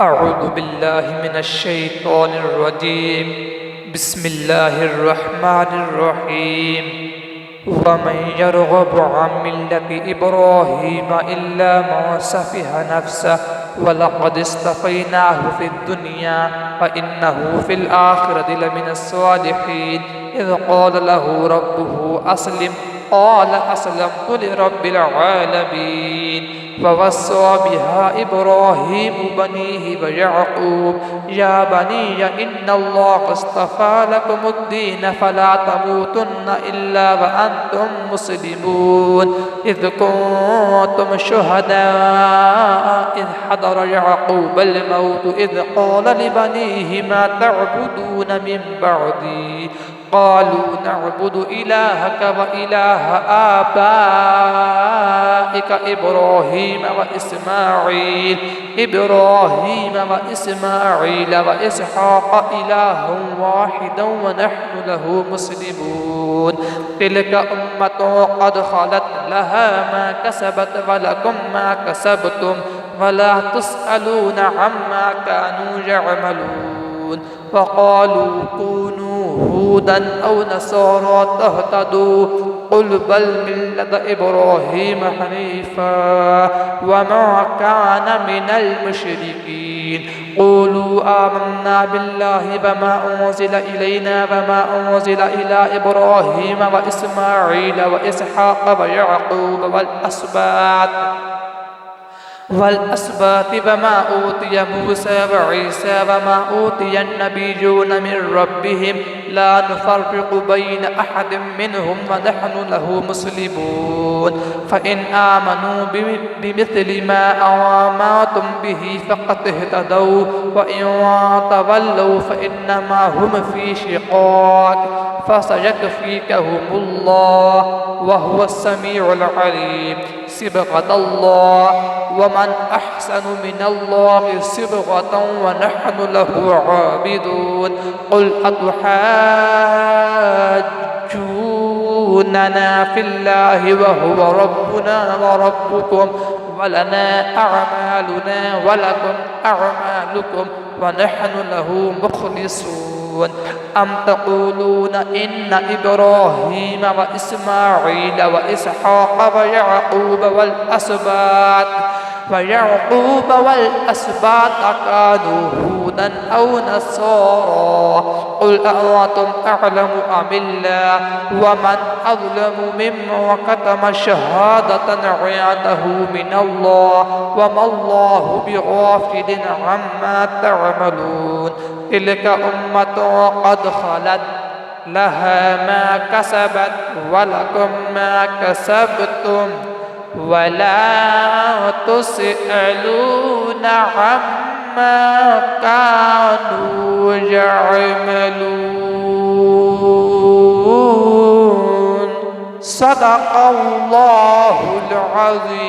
أعوذ بالله من الشيطان الرجيم. بسم الله الرحمن الرحيم. ومن يرغب عن ملة إبراهيم إلا من سفه نفسه ولقد اصطفيناه في الدنيا وإنه في الآخرة لمن الصالحين. إذ قال له ربه أسلم قال أسلمت لرب العالمين. فوصى بها إبراهيم بنيه ويعقوب يا بني إن الله اصطفى لكم الدين فلا تموتن إلا وأنتم مسلمون. إذ كنتم شهداء إذ حضر يعقوب الموت إذ قال لبنيه ما تعبدون من بعدي قالوا نعبد إلهك وإله آبائك إبراهيم وإسماعيل وإسحاق إلها واحدا ونحن له مسلمون. تلك أمة قد خلت لها ما كسبت ولكم ما كسبتم ولا تسألون عما كانوا يعملون. فقالوا كونوا هودا أو نصارى تهتدوا قل بل ملة إبراهيم حنيفا وما كان من المشركين. قولوا آمنا بالله وما أنزل إلينا وما أنزل إلى إبراهيم وإسماعيل وإسحاق ويعقوب والأسباط وما أوتي موسى وعيسى وما أوتي النبيون من ربهم لا نفرق بين أحد منهم ونحن له مسلمون. فإن آمنوا بمثل ما آمنتم به فقد اهتدوا وإن تولوا فإنما هم في شقاق فسيكفيكهم الله وهو السميع العليم. صبغة الله ومن أحسن من الله صبغة ونحن له عابدون. قل أتحاجوننا في الله وهو ربنا وربكم ولنا أعمالنا ولكم أعمالكم ونحن له مخلصون. أم تقولون إن إبراهيم وإسماعيل وإسحاق ويعقوب والأسباط كانوا هودا أو نصارى قل أأنتم أعلم أم الله ومن أظلم ممن كتم شهادة عنده من الله وما الله بغافل عما تعملون. تلك أمة قد خلت لها ما كسبت ولكم ما كسبتم ولا تسألون عما كانوا يعملون. صدق الله العظيم.